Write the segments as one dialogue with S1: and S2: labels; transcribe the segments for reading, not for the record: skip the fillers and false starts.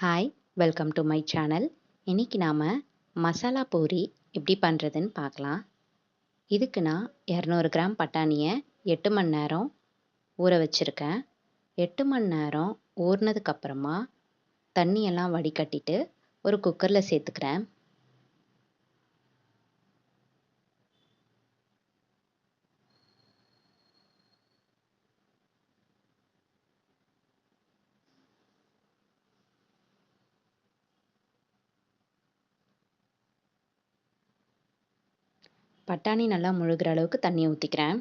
S1: Hi, welcome to my channel. இன்னைக்கு நாம் மசாலா பூரி எப்படி பண்ணுறதுன்னு பார்க்கலாம். இதுக்கு நான் 200 கிராம் பட்டாணியை 8 மணி நேரம் ஊற வச்சுருக்கேன். 8 மணி நேரம் ஊறினதுக்கப்புறமா தண்ணியெல்லாம் வடிகட்டிட்டு ஒரு குக்கரில் சேர்த்துக்கிறேன். பட்டாணி நல்லா முழுகிற அளவுக்கு தண்ணி ஊற்றிக்கிறேன்.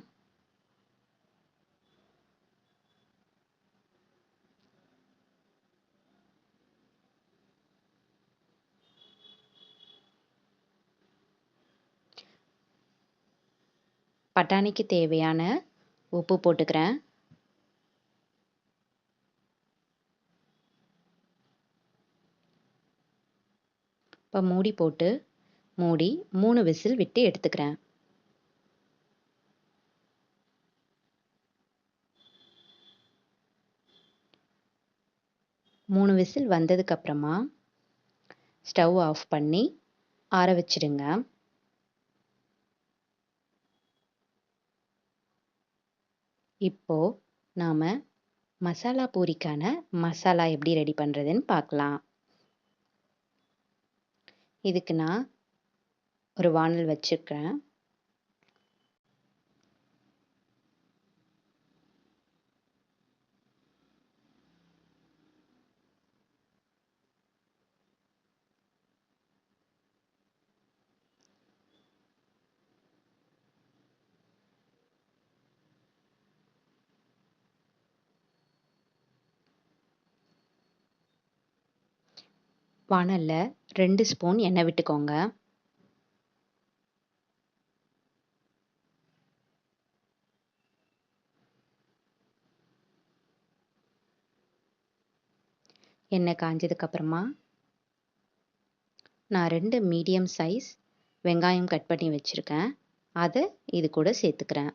S1: பட்டாணிக்கு தேவையான உப்பு போட்டுக்கிறேன். இப்போ மூடி போட்டு 3 விசில் விட்டு எடுத்துக்கிறேன். மூணு விசில் வந்ததுக்கப்புறமா ஸ்டவ் ஆஃப் பண்ணி ஆற வச்சிடுங்க. இப்போது நாம் மசாலா பூரிக்கான மசாலா எப்படி ரெடி பண்ணுறதுன்னு பார்க்கலாம். இதுக்கு நான் ஒரு வானல் வச்சுருக்கேன். வானலில் 2 ஸ்பூன் எண்ணெய் விட்டுக்கோங்க. எண்ணெய் காஞ்சதுக்கப்புறமா நான் 2 மீடியம் சைஸ் வெங்காயம் கட் பண்ணி வச்சுருக்கேன். அதை இது கூட சேர்த்துக்கிறேன்.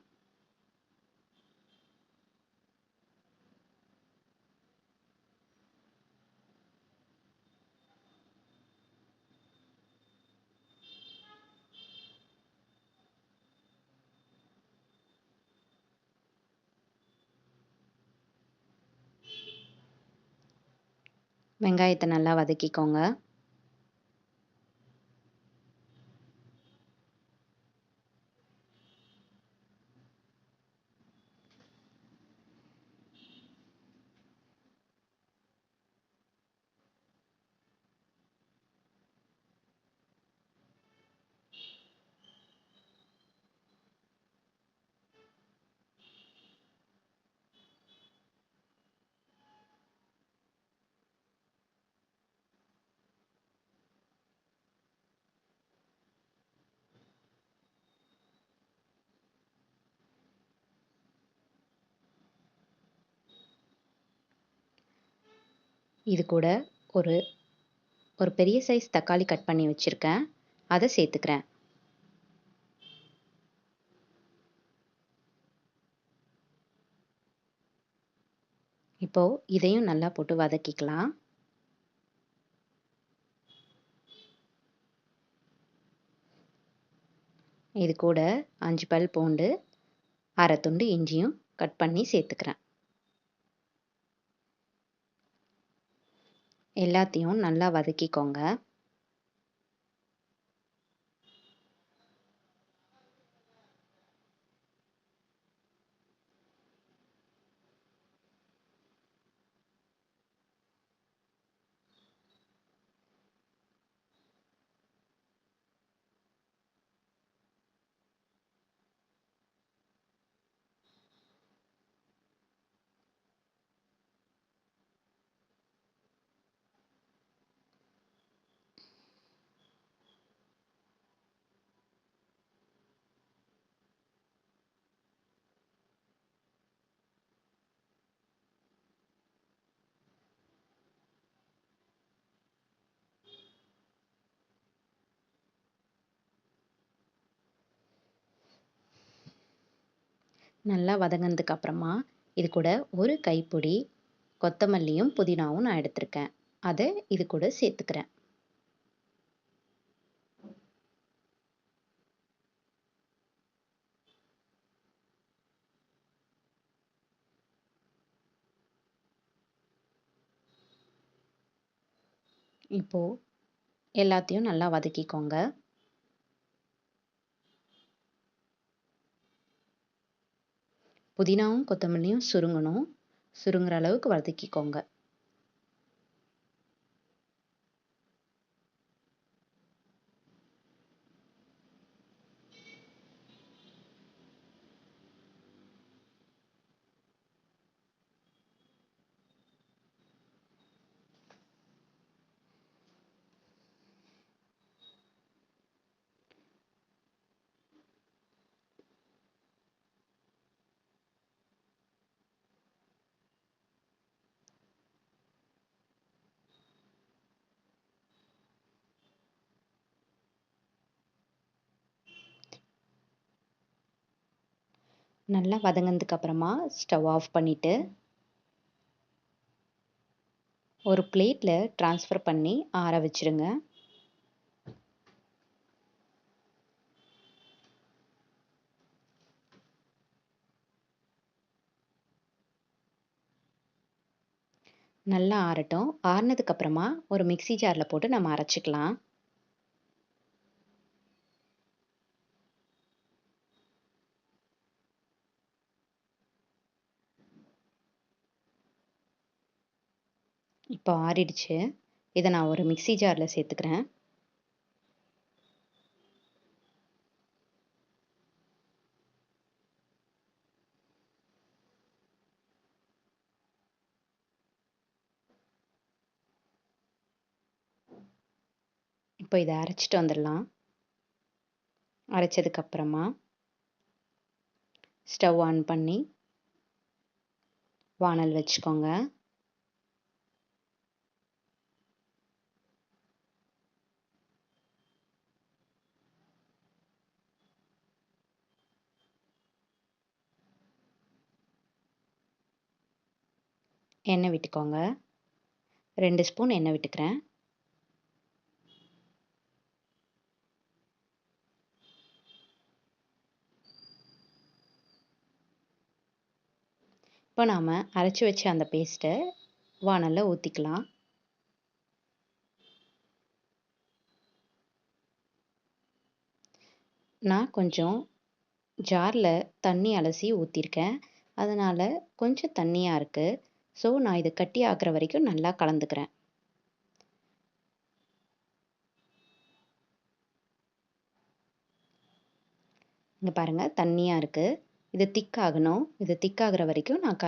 S1: வெங்காயத்தை நல்லா வதக்கிக்கோங்க. இது கூட ஒரு பெரிய சைஸ் தக்காளி கட் பண்ணி வச்சுருக்கேன். அதை சேர்த்துக்கிறேன். இப்போது இதையும் நல்லா போட்டு வதக்கிக்கலாம். இது கூட 5 பல் பூண்டு, அரை துண்டு இஞ்சியும் கட் பண்ணி சேர்த்துக்கிறேன். எல்லாத்தையும் நல்லா வதக்கிக்கோங்க. நல்லா வதங்கினதுக்கு அப்புறமா இது கூட ஒரு கைப்பிடி கொத்தமல்லியும் புதினாவும் நான் எடுத்திருக்கேன். அதை இது கூட சேர்த்துக்கிறேன். இப்போ எல்லாத்தையும் நல்லா வதக்கிக்கோங்க. புதினாவும் கொத்தமல்லியும் சுருங்கணும். சுருங்குற அளவுக்கு வதக்கிக்கோங்க. நல்லா வதங்கினதுக்கு அப்புறமா ஸ்டவ் ஆஃப் பண்ணிவிட்டு ஒரு பிளேட்டில் ட்ரான்ஸ்ஃபர் பண்ணி ஆற வச்சுருங்க. நல்லா ஆறட்டும். ஆறுனதுக்கப்புறமா ஒரு மிக்ஸி ஜாரில் போட்டு நம்ம அரைச்சிக்கலாம். இப்போ ஆறிடுச்சு. இதை நான் ஒரு மிக்ஸி ஜாரில் சேர்த்துக்கிறேன். இப்போ இதை அரைச்சிட்டு வந்துடலாம். அரைச்சதுக்கப்புறமா ஸ்டவ் ஆன் பண்ணி வானல் வச்சுக்கோங்க. எண்ணெய் விட்டுக்கோங்க. 2 ஸ்பூன் எண்ணெய் விட்டுக்கிறேன். இப்போ நாம் அரைச்சி வச்ச அந்த பேஸ்ட்டை வானலில் ஊற்றிக்கலாம். நான் கொஞ்சம் ஜாரில் தண்ணி அலசி ஊற்றிருக்கேன். அதனால் கொஞ்சம் தண்ணியாக இருக்குது. ஸோ நான் இது கட்டி ஆக்குற வரைக்கும் நல்லா கலந்துக்கிறேன். இங்கே பாருங்கள், தண்ணியாக இருக்குது. இது திக்காகணும். இது திக்காகிற வரைக்கும் நான்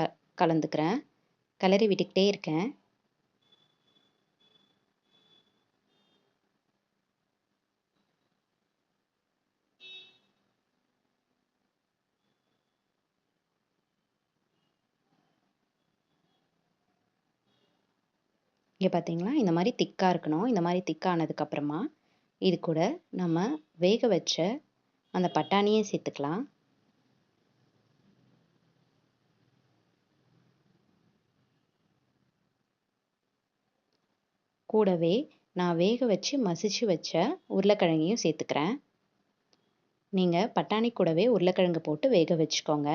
S1: கலந்துக்கிறேன். கிளறி விட்டுக்கிட்டே இருக்கேன். இங்கே பார்த்தீங்களா, இந்த மாதிரி திக்காக இருக்கணும். இந்த மாதிரி திக்கானதுக்கப்புறமா இது கூட நம்ம வேக வச்ச அந்த பட்டாணியை சேர்த்துக்கலாம். கூடவே நான் வேக வச்சு மசிச்சு வச்ச உருளைக்கிழங்கையும் சேர்த்துக்கிறேன். நீங்கள் பட்டாணி கூடவே உருளைக்கிழங்கு போட்டு வேக வச்சுக்கோங்க.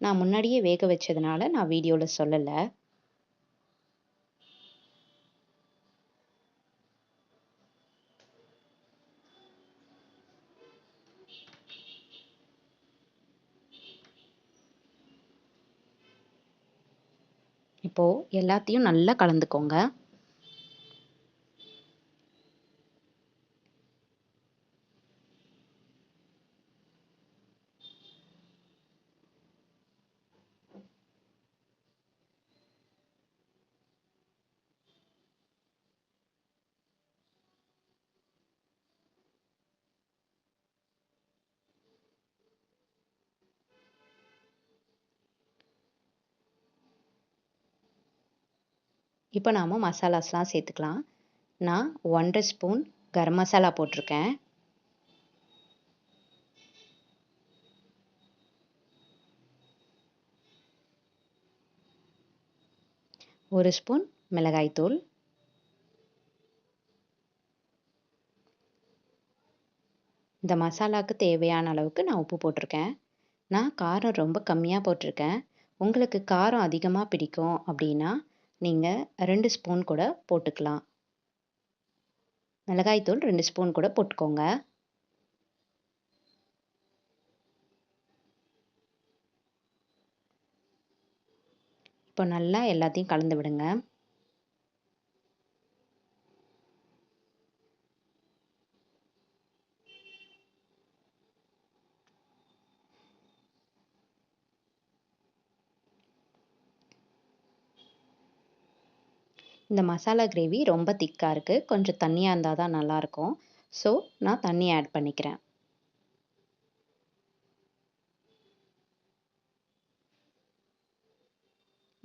S1: நான் முன்னாடியே வேக வச்சதுனால நான் வீடியோவில் சொல்லலை. இப்போது எல்லாத்தையும் நல்லா கலந்துக்கோங்க. இப்போ நாம் மசாலாஸ்லாம் சேர்த்துக்கலாம். நான் 1½ ஸ்பூன் கரம் மசாலா போட்டிருக்கேன். 1 ஸ்பூன் மிளகாய்த்தூள், இந்த மசாலாவுக்கு தேவையான அளவுக்கு நான் உப்பு போட்டிருக்கேன். நான் காரம் ரொம்ப கம்மியாக போட்டிருக்கேன். உங்களுக்கு காரம் அதிகமாக பிடிக்கும் அப்படின்னா நீங்கள் 2 ஸ்பூன் கூட போட்டுக்கலாம். மிளகாய்த்தூள் 2 ஸ்பூன் கூட போட்டுக்கோங்க. இப்போ நல்லா எல்லாத்தையும் கலந்து விடுங்க. இந்த மசாலா கிரேவி ரொம்ப திக்காக இருக்குது. கொஞ்சம் தண்ணியாக இருந்தால் தான் நல்லாயிருக்கும். ஸோ நான் தண்ணி ஆட் பண்ணிக்கிறேன்.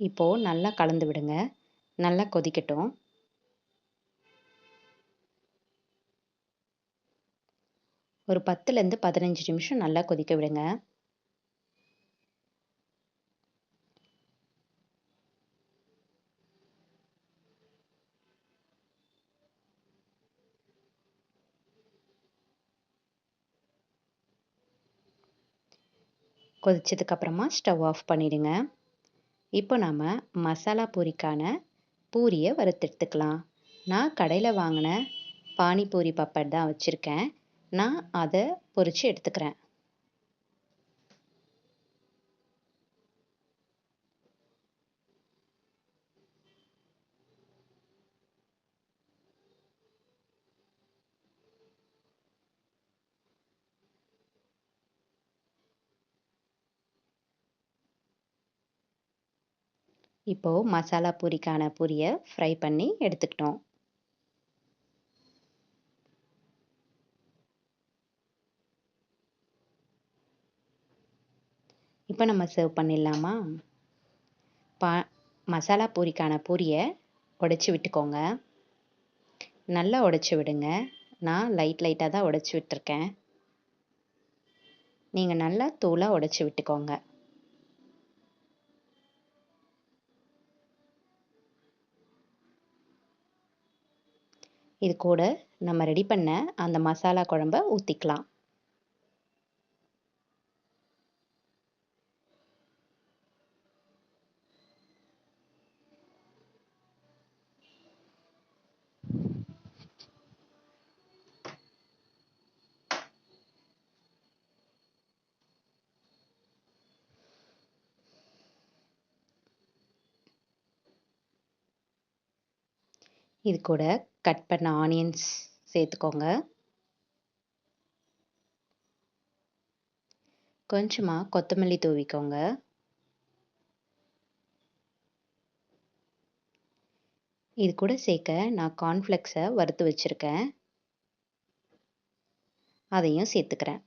S1: இப்போது நல்லா கலந்து விடுங்க. நல்லா கொதிக்கட்டும். ஒரு 10லேருந்து 15 நிமிஷம் நல்லா கொதிக்க விடுங்க. கொதிச்சதுக்கப்புறமா ஸ்டவ் ஆஃப் பண்ணிவிடுங்க. இப்போ நம்ம மசாலா பூரிக்கான பூரியை வறுத்தெடுத்துக்கலாம். நான் கடையில் வாங்கின பானிபூரி பப்பட் தான் வச்சுருக்கேன். நான் அதை பொரித்து எடுத்துக்கிறேன். இப்போது மசாலா பூரிக்கான பூரியை ஃப்ரை பண்ணி எடுத்துக்கிட்டோம். இப்போ நம்ம சர்வ் பண்ணிடலாமா? பா மசாலா பூரிக்கான பூரியை உடைச்சி விட்டுக்கோங்க. நல்லா உடைச்சி விடுங்க. நான் லைட்டாக தான் உடைச்சி விட்டுருக்கேன். நீங்கள் நல்லா தூளாக உடைச்சி விட்டுக்கோங்க. இது கூட நம்ம ரெடி பண்ண அந்த மசாலா குழம்ப ஊற்றிக்கலாம். இது கூட கட் பண்ண ஆனியன்ஸ் சேர்த்துக்கோங்க. கொஞ்சமாக கொத்தமல்லி தூவிக்கோங்க. இது கூட சேர்க்க நான் கார்ன்ஃப்ளெக்ஸை வறுத்து வச்சுருக்கேன். அதையும் சேர்த்துக்கிறேன்.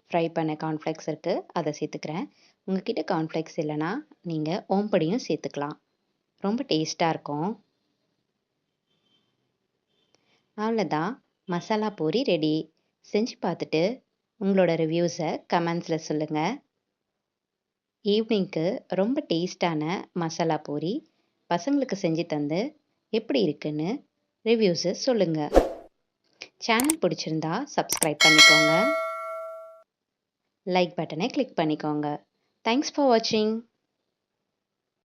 S1: ஃப்ரை பண்ண கார்ன்ஃப்ளெக்ஸ் இருக்குது, அதை சேர்த்துக்கிறேன். உங்ககிட்ட கார்ன்ஃப்ளெக்ஸ் இல்லைன்னா நீங்கள் ஓம்படியும் சேர்த்துக்கலாம். ரொம்ப டேஸ்ட்டாக இருக்கும். அவ்வளோதான், மசாலா பூரி ரெடி. செஞ்சு பார்த்துட்டு உங்களோட ரிவ்யூஸை கமெண்ட்ஸில் சொல்லுங்கள். ஈவினிங்க்கு ரொம்ப டேஸ்டான மசாலா பூரி பசங்களுக்கு செஞ்சு தந்து எப்படி இருக்குன்னு ரிவ்யூஸை சொல்லுங்கள். சேனல் பிடிச்சிருந்தா சப்ஸ்கிரைப் பண்ணிக்கோங்க. லைக் பட்டனை கிளிக் பண்ணிக்கோங்க. தேங்க்ஸ் ஃபார் வாட்சிங்.